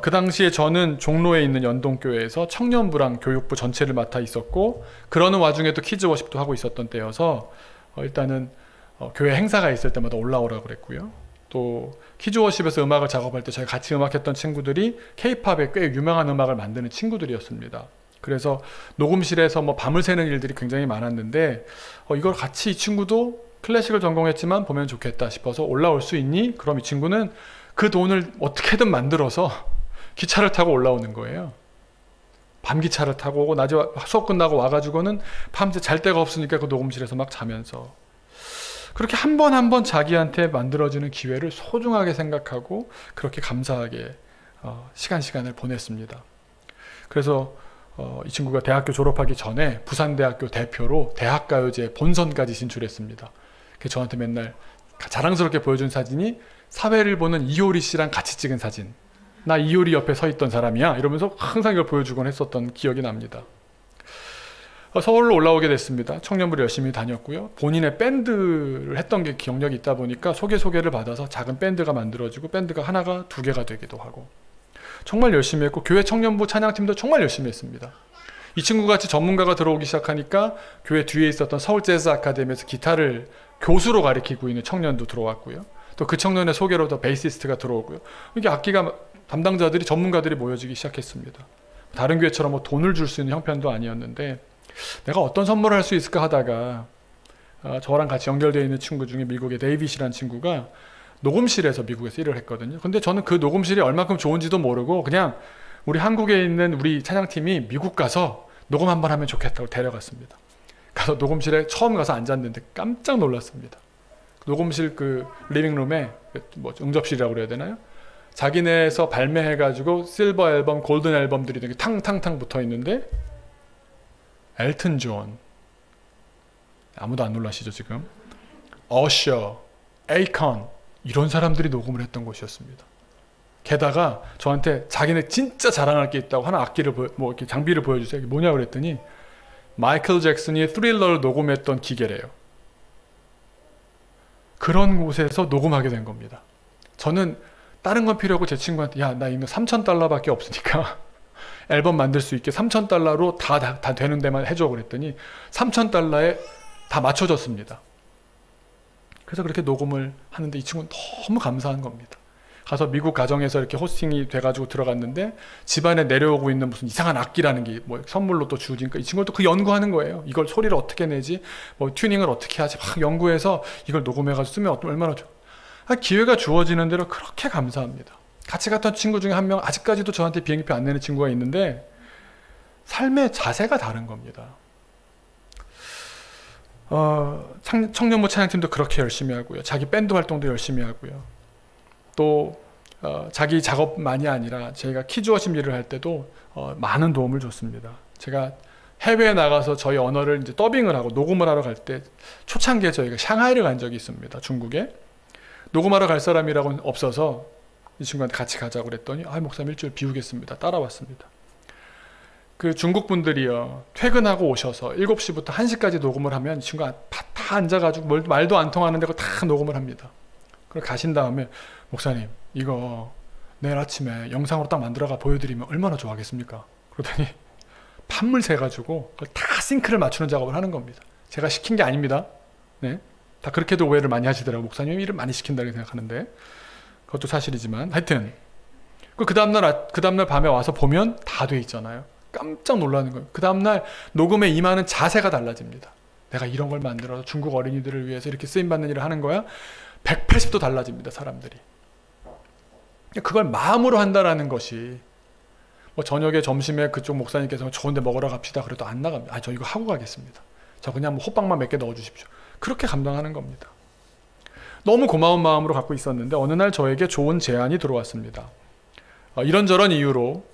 그 당시에 저는 종로에 있는 연동교회에서 청년부랑 교육부 전체를 맡아 있었고 그러는 와중에 또 키즈워십도 하고 있었던 때여서 일단은 교회 행사가 있을 때마다 올라오라고 그랬고요. 또 키즈워십에서 음악을 작업할 때 저희 같이 음악했던 친구들이 케이팝에 꽤 유명한 음악을 만드는 친구들이었습니다. 그래서 녹음실에서 뭐 밤을 새는 일들이 굉장히 많았는데 이걸 같이 이 친구도 클래식을 전공했지만 보면 좋겠다 싶어서 올라올 수 있니? 그럼 이 친구는 그 돈을 어떻게든 만들어서 기차를 타고 올라오는 거예요. 밤기차를 타고 오고 낮에 수업 끝나고 와가지고는 밤새 잘 데가 없으니까 그 녹음실에서 막 자면서 그렇게 한 번 한 번 자기한테 만들어지는 기회를 소중하게 생각하고 그렇게 감사하게 시간을 보냈습니다. 그래서 이 친구가 대학교 졸업하기 전에 부산대학교 대표로 대학가요제 본선까지 진출했습니다. 그래서 저한테 맨날 자랑스럽게 보여준 사진이 사회를 보는 이효리 씨랑 같이 찍은 사진. 나 이효리 옆에 서 있던 사람이야 이러면서 항상 이걸 보여주곤 했었던 기억이 납니다. 서울로 올라오게 됐습니다. 청년부를 열심히 다녔고요. 본인의 밴드를 했던 게 경력이 있다 보니까 소개를 받아서 작은 밴드가 만들어지고 밴드가 하나가 두 개가 되기도 하고 정말 열심히 했고 교회 청년부 찬양팀도 정말 열심히 했습니다. 이 친구같이 전문가가 들어오기 시작하니까 교회 뒤에 있었던 서울 재즈 아카데미에서 기타를 교수로 가르치고 있는 청년도 들어왔고요. 또 그 청년의 소개로 더 베이시스트가 들어오고요. 이게 악기가 담당자들이 전문가들이 모여지기 시작했습니다. 다른 교회처럼 뭐 돈을 줄 수 있는 형편도 아니었는데 내가 어떤 선물을 할 수 있을까 하다가 저랑 같이 연결되어 있는 친구 중에 미국의 데이빗이라는 친구가 녹음실에서 미국에서 일을 했거든요. 근데 저는 그 녹음실이 얼마큼 좋은지도 모르고 그냥 우리 한국에 있는 우리 찬양팀이 미국 가서 녹음 한번 하면 좋겠다고 데려갔습니다. 가서 녹음실에 처음 가서 앉았는데 깜짝 놀랐습니다. 녹음실 그 리빙룸에 뭐 응접실이라고 그래야 되나요? 자기네에서 발매해가지고 실버 앨범, 골든 앨범들이 되게 탕탕탕 붙어 있는데 엘튼 존, 아무도 안 놀라시죠 지금? 어셔, 에이컨 이런 사람들이 녹음을 했던 곳이었습니다. 게다가 저한테 자기네 진짜 자랑할 게 있다고 하나 악기를 뭐 이렇게 장비를 보여주세요. 이게 뭐냐 그랬더니 마이클 잭슨이 스릴러를 녹음했던 기계래요. 그런 곳에서 녹음하게 된 겁니다. 저는 다른 건 필요 없고 제 친구한테 야, 나 이거 $3,000밖에 없으니까 앨범 만들 수 있게 $3,000로 다 되는 데만 해줘 그랬더니 $3,000에 다 맞춰졌습니다. 그래서 그렇게 녹음을 하는데 이 친구는 너무 감사한 겁니다. 가서 미국 가정에서 이렇게 호스팅이 돼가지고 들어갔는데 집안에 내려오고 있는 무슨 이상한 악기라는 게 뭐 선물로 또 주니까 이 친구도 그 연구하는 거예요. 이걸 소리를 어떻게 내지, 뭐 튜닝을 어떻게 하지 막 연구해서 이걸 녹음해가지고 쓰면 얼마나 좋아. 기회가 주어지는 대로 그렇게 감사합니다. 같이 갔던 친구 중에 한 명 아직까지도 저한테 비행기표 안 내는 친구가 있는데 삶의 자세가 다른 겁니다. 청년부 찬양팀도 그렇게 열심히 하고요. 자기 밴드 활동도 열심히 하고요. 또 자기 작업만이 아니라 저희가 키즈워십 일을 할 때도 많은 도움을 줬습니다. 제가 해외에 나가서 저희 언어를 이제 더빙을 하고 녹음을 하러 갈 때 초창기에 저희가 샹하이를 간 적이 있습니다. 중국에. 녹음하러 갈 사람이라고는 없어서 이 친구한테 같이 가자고 그랬더니 목사님 일주일 비우겠습니다. 따라왔습니다. 그 중국 분들이요. 퇴근하고 오셔서 7시부터 1시까지 녹음을 하면 이 친구가 다 앉아가지고 말도 안 통하는 데고 다 녹음을 합니다. 그리고 가신 다음에 목사님 이거 내일 아침에 영상으로 딱 만들어가 보여드리면 얼마나 좋아하겠습니까? 그러더니 판물 세가지고 다 싱크를 맞추는 작업을 하는 겁니다. 제가 시킨 게 아닙니다. 네. 다 그렇게도 오해를 많이 하시더라고요. 목사님이 일을 많이 시킨다고 생각하는데 그것도 사실이지만 하여튼 그 다음날 밤에 와서 보면 다 돼 있잖아요. 깜짝 놀라는 거예요. 그 다음날 녹음에 임하는 자세가 달라집니다. 내가 이런 걸 만들어서 중국 어린이들을 위해서 이렇게 쓰임받는 일을 하는 거야. 180도 달라집니다. 사람들이. 그걸 마음으로 한다라는 것이 뭐 저녁에 점심에 그쪽 목사님께서 좋은 데 먹으러 갑시다. 그래도 안 나갑니다. 저 이거 하고 가겠습니다. 저 그냥 뭐 호빵만 몇 개 넣어주십시오. 그렇게 감당하는 겁니다. 너무 고마운 마음으로 갖고 있었는데 어느 날 저에게 좋은 제안이 들어왔습니다. 이런저런 이유로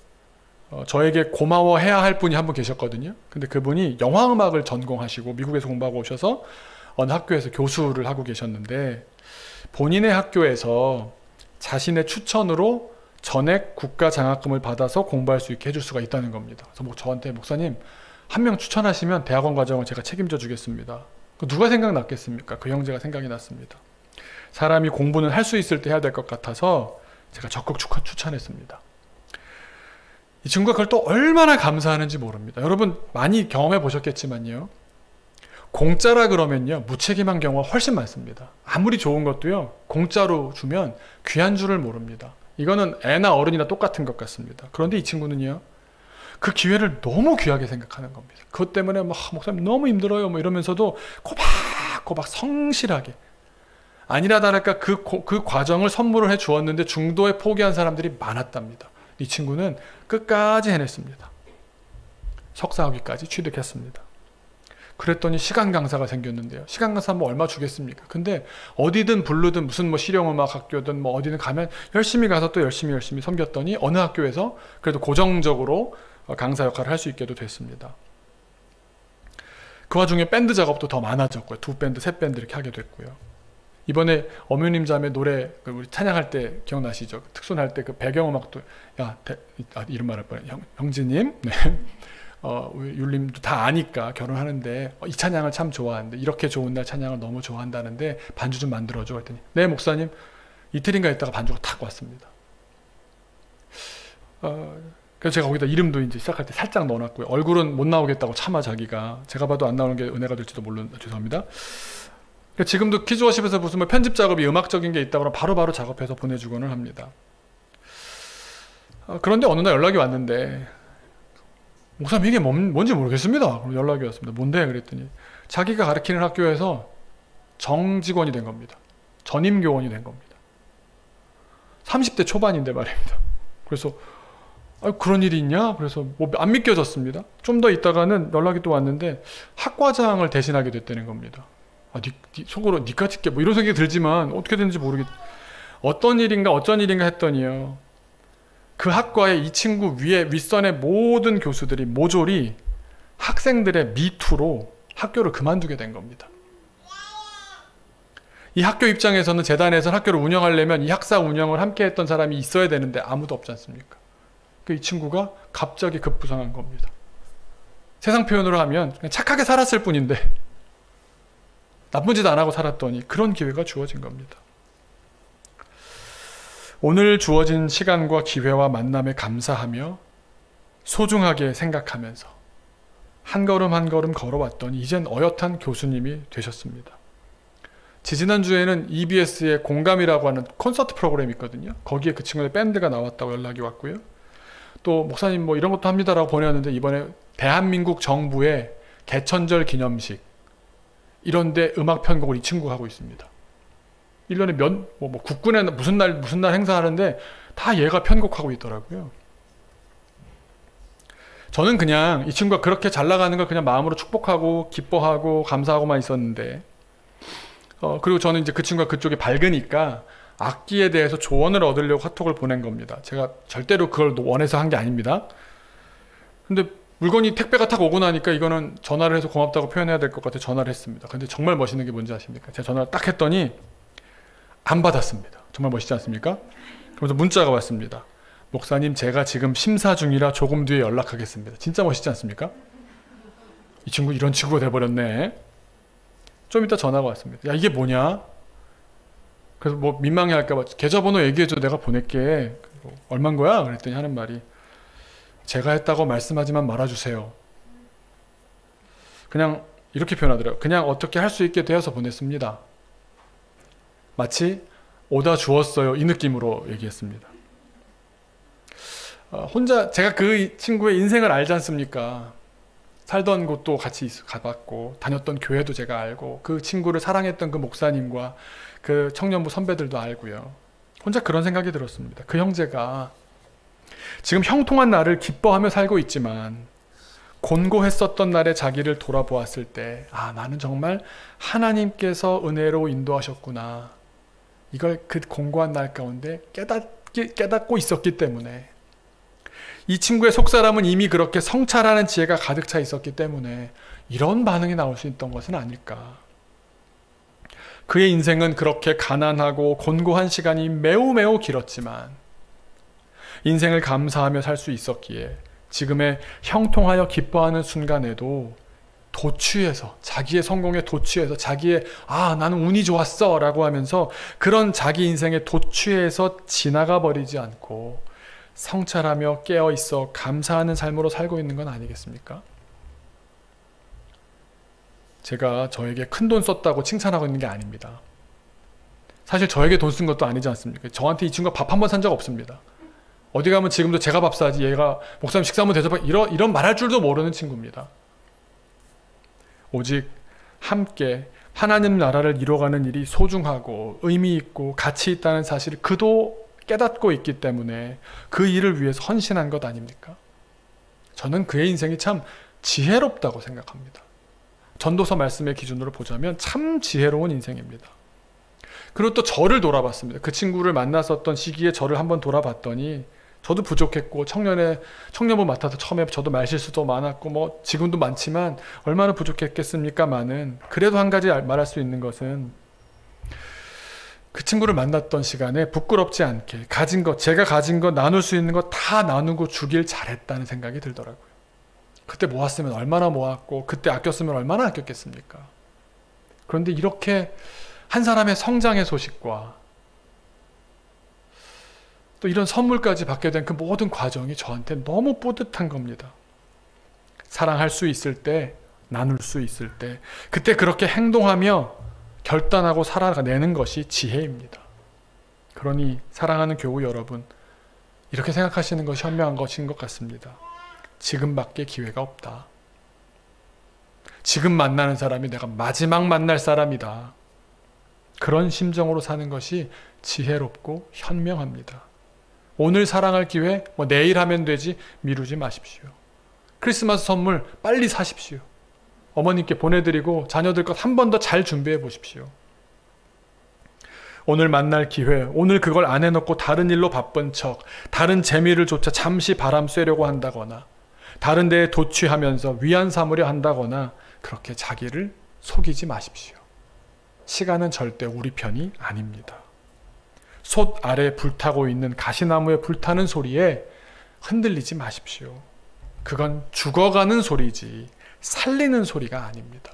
저에게 고마워해야 할 분이 한 분 계셨거든요. 근데 그분이 영화음악을 전공하시고 미국에서 공부하고 오셔서 어느 학교에서 교수를 하고 계셨는데 본인의 학교에서 자신의 추천으로 전액 국가 장학금을 받아서 공부할 수 있게 해줄 수가 있다는 겁니다. 그래서 저한테 목사님 한 명 추천하시면 대학원 과정을 제가 책임져 주겠습니다. 누가 생각났겠습니까? 그 형제가 생각이 났습니다. 사람이 공부는 할 수 있을 때 해야 될 것 같아서 제가 적극 추천했습니다. 이 친구가 그걸 또 얼마나 감사하는지 모릅니다. 여러분 많이 경험해 보셨겠지만요. 공짜라 그러면요 무책임한 경우가 훨씬 많습니다. 아무리 좋은 것도요 공짜로 주면 귀한 줄을 모릅니다. 이거는 애나 어른이나 똑같은 것 같습니다. 그런데 이 친구는요, 그 기회를 너무 귀하게 생각하는 겁니다. 그것 때문에 막 목사님 너무 힘들어요 뭐 이러면서도 꼬박꼬박 성실하게, 아니라 다를까 그 과정을 선물을 해 주었는데 중도에 포기한 사람들이 많았답니다. 이 친구는 끝까지 해냈습니다. 석사학위까지 취득했습니다. 그랬더니 시간 강사가 생겼는데요. 시간 강사 뭐 얼마 주겠습니까? 근데 어디든 부르든 무슨 뭐 실용음악 학교든 뭐 어디든 가면 열심히 가서 또 열심히 섬겼더니 어느 학교에서 그래도 고정적으로 강사 역할을 할 수 있게도 됐습니다. 그 와중에 밴드 작업도 더 많아졌고요. 2밴드, 3밴드 이렇게 하게 됐고요. 이번에 어머님 자매 노래 우리 찬양할 때 기억나시죠? 특순할 때 그 배경음악도 이름 말할 뻔해. 형제님, 네. 율림도 다 아니까 결혼하는데 이 찬양을 참 좋아하는데 이렇게 좋은 날 찬양을 너무 좋아한다는데 반주 좀 만들어줘 했더니 네 목사님, 이틀인가 있다가 반주가 탁 왔습니다. 그래서 제가 거기다 이름도 이제 시작할 때 살짝 넣어놨고요. 얼굴은 못 나오겠다고 차마 자기가, 제가 봐도 안 나오는 게 은혜가 될지도 모르는, 죄송합니다. 지금도 키즈워십에서 무슨 뭐 편집 작업이 음악적인 게 있다고 하면 바로바로 작업해서 보내주곤 합니다. 그런데 어느 날 연락이 왔는데 목사님 이게 뭔지 모르겠습니다. 그럼 연락이 왔습니다. 뭔데? 그랬더니 자기가 가르치는 학교에서 정직원이 된 겁니다. 전임교원이 된 겁니다. 30대 초반인데 말입니다. 그래서 그런 일이 있냐? 그래서 뭐 안 믿겨졌습니다. 좀 더 있다가는 연락이 또 왔는데 학과장을 대신하게 됐다는 겁니다. 속으로 니까 찍게 뭐 이런 생각이 들지만 어떻게 되는지 어떤 일인가 했더니요, 그 학과에 이 친구 윗선의 모든 교수들이 모조리 학생들의 미투로 학교를 그만두게 된 겁니다. 이 학교 입장에서는 재단에서 학교를 운영하려면 이 학사 운영을 함께 했던 사람이 있어야 되는데 아무도 없지 않습니까? 이 친구가 갑자기 급부상한 겁니다. 세상 표현으로 하면 그냥 착하게 살았을 뿐인데 나쁜 짓 안 하고 살았더니 그런 기회가 주어진 겁니다. 오늘 주어진 시간과 기회와 만남에 감사하며 소중하게 생각하면서 한 걸음 한 걸음 걸어왔더니 이젠 어엿한 교수님이 되셨습니다. 지지난주에는 EBS의 공감이라고 하는 콘서트 프로그램이 있거든요. 거기에 그 친구의 밴드가 나왔다고 연락이 왔고요. 또 목사님 뭐 이런 것도 합니다라고 보내왔는데 이번에 대한민국 정부의 개천절 기념식 이런데 음악 편곡을 이 친구가 하고 있습니다. 1년에 국군에 무슨 날 행사하는데 다 얘가 편곡하고 있더라고요. 저는 그냥 이 친구가 그렇게 잘 나가는 걸 그냥 마음으로 축복하고 기뻐하고 감사하고만 있었는데 그리고 저는 이제 그 친구가 그쪽이 밝으니까 악기에 대해서 조언을 얻으려고 카톡을 보낸 겁니다. 제가 절대로 그걸 원해서 한 게 아닙니다. 근데 물건이 택배가 딱 오고 나니까 이거는 전화를 해서 고맙다고 표현해야 될 것 같아 전화를 했습니다. 근데 정말 멋있는 게 뭔지 아십니까? 제가 전화를 딱 했더니 안 받았습니다. 정말 멋있지 않습니까? 그러면서 문자가 왔습니다. 목사님, 제가 지금 심사 중이라 조금 뒤에 연락하겠습니다. 진짜 멋있지 않습니까? 이 친구 이런 친구가 돼버렸네. 좀 이따 전화가 왔습니다. 야, 이게 뭐냐? 그래서 뭐 민망해 할까봐 계좌번호 얘기해줘, 내가 보낼게. 얼만 거야? 그랬더니 하는 말이 제가 했다고 말씀하지만 말아주세요. 그냥 이렇게 표현하더라고요. 그냥 어떻게 할 수 있게 되어서 보냈습니다. 마치 오다 주었어요 이 느낌으로 얘기했습니다. 제가 그 친구의 인생을 알지 않습니까? 살던 곳도 같이 가봤고 다녔던 교회도 제가 알고 그 친구를 사랑했던 그 목사님과 그 청년부 선배들도 알고요. 혼자 그런 생각이 들었습니다. 그 형제가 지금 형통한 나를 기뻐하며 살고 있지만 곤고했었던 날에 자기를 돌아보았을 때 나는 정말 하나님께서 은혜로 인도하셨구나. 이걸 그 공고한 날 가운데 깨닫고 있었기 때문에 이 친구의 속사람은 이미 그렇게 성찰하는 지혜가 가득 차 있었기 때문에 이런 반응이 나올 수 있던 것은 아닐까. 그의 인생은 그렇게 가난하고 곤고한 시간이 매우 매우 길었지만 인생을 감사하며 살 수 있었기에 지금의 형통하여 기뻐하는 순간에도 도취해서 자기의 성공에 도취해서 자기의 나는 운이 좋았어 라고 하면서 그런 자기 인생에 도취해서 지나가 버리지 않고 성찰하며 깨어있어 감사하는 삶으로 살고 있는 건 아니겠습니까? 제가 저에게 큰돈 썼다고 칭찬하고 있는 게 아닙니다. 사실 저에게 돈 쓴 것도 아니지 않습니까? 저한테 이 친구가 밥 한 번 산 적 없습니다. 어디 가면 지금도 제가 밥 사지 얘가 목사님 식사 한번 대접하 이런 말할 줄도 모르는 친구입니다. 오직 함께 하나님 나라를 이뤄가는 일이 소중하고 의미 있고 가치 있다는 사실을 그도 깨닫고 있기 때문에 그 일을 위해서 헌신한 것 아닙니까? 저는 그의 인생이 참 지혜롭다고 생각합니다. 전도서 말씀의 기준으로 보자면 참 지혜로운 인생입니다. 그리고 또 저를 돌아봤습니다. 그 친구를 만났었던 시기에 저를 한번 돌아봤더니 저도 부족했고 청년부 맡아서 처음에 저도 말실수도 많았고 뭐 지금도 많지만 얼마나 부족했겠습니까마는 그래도 한 가지 말할 수 있는 것은 그 친구를 만났던 시간에 부끄럽지 않게 가진 것, 제가 가진 것, 나눌 수 있는 것 다 나누고 주길 잘했다는 생각이 들더라고요. 그때 모았으면 얼마나 모았고 그때 아꼈으면 얼마나 아꼈겠습니까? 그런데 이렇게 한 사람의 성장의 소식과 또 이런 선물까지 받게 된 그 모든 과정이 저한테 너무 뿌듯한 겁니다. 사랑할 수 있을 때, 나눌 수 있을 때, 그때 그렇게 행동하며 결단하고 살아내는 것이 지혜입니다. 그러니 사랑하는 교우 여러분, 이렇게 생각하시는 것이 현명한 것인 것 같습니다. 지금밖에 기회가 없다. 지금 만나는 사람이 내가 마지막 만날 사람이다. 그런 심정으로 사는 것이 지혜롭고 현명합니다. 오늘 사랑할 기회, 내일 하면 되지 미루지 마십시오. 크리스마스 선물 빨리 사십시오. 어머님께 보내드리고 자녀들 것 한 번 더 잘 준비해 보십시오. 오늘 만날 기회, 오늘 그걸 안 해놓고 다른 일로 바쁜 척, 다른 재미를 조차 잠시 바람 쐬려고 한다거나 다른 데에 도취하면서 위안 삼으려 한다거나 그렇게 자기를 속이지 마십시오. 시간은 절대 우리 편이 아닙니다. 솥 아래 불타고 있는 가시나무에 불타는 소리에 흔들리지 마십시오. 그건 죽어가는 소리지 살리는 소리가 아닙니다.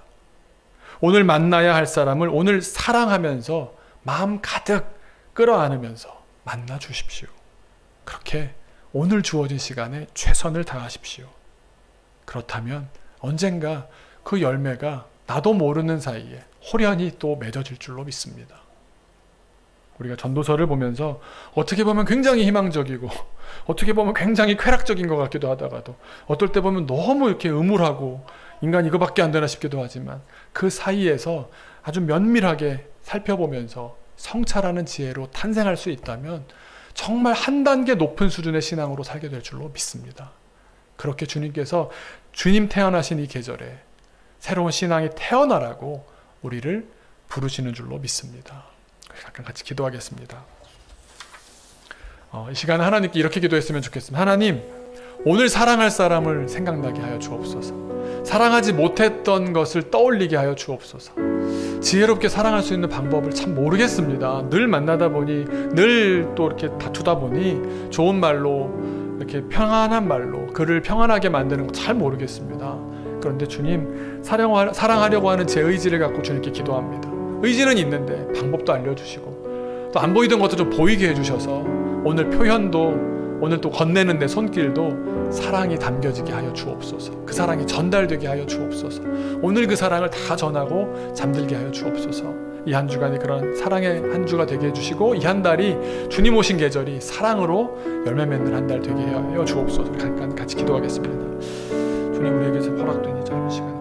오늘 만나야 할 사람을 오늘 사랑하면서 마음 가득 끌어안으면서 만나 주십시오. 그렇게 오늘 주어진 시간에 최선을 다하십시오. 그렇다면 언젠가 그 열매가 나도 모르는 사이에 호련히 또 맺어질 줄로 믿습니다. 우리가 전도서를 보면서 어떻게 보면 굉장히 희망적이고 어떻게 보면 굉장히 쾌락적인 것 같기도 하다가도 어떨 때 보면 너무 이렇게 음울하고 인간 이거밖에 안 되나 싶기도 하지만 그 사이에서 아주 면밀하게 살펴보면서 성찰하는 지혜로 탄생할 수 있다면 정말 한 단계 높은 수준의 신앙으로 살게 될 줄로 믿습니다. 그렇게 주님께서 주님 태어나신 이 계절에 새로운 신앙이 태어나라고 우리를 부르시는 줄로 믿습니다. 잠깐 같이 기도하겠습니다. 이 시간에 하나님께 이렇게 기도했으면 좋겠습니다. 하나님, 오늘 사랑할 사람을 생각나게 하여 주옵소서. 사랑하지 못했던 것을 떠올리게 하여 주옵소서. 지혜롭게 사랑할 수 있는 방법을 참 모르겠습니다. 늘 만나다 보니, 늘 또 이렇게 다투다 보니 좋은 말로, 이렇게 평안한 말로 그를 평안하게 만드는 거 잘 모르겠습니다. 그런데 주님, 사랑하려고 하는 제 의지를 갖고 주님께 기도합니다. 의지는 있는데 방법도 알려주시고 또 안 보이던 것도 좀 보이게 해주셔서 오늘 표현도, 오늘 또 건네는 내 손길도 사랑이 담겨지게 하여 주옵소서. 그 사랑이 전달되게 하여 주옵소서. 오늘 그 사랑을 다 전하고 잠들게 하여 주옵소서. 이 한 주간이 그런 사랑의 한 주가 되게 해주시고 이 한 달이 주님 오신 계절이 사랑으로 열매 맺는 한 달 되게 하여 주옵소서. 잠깐 같이 기도하겠습니다. 주님, 우리에게서 허락된 이 짧은 시간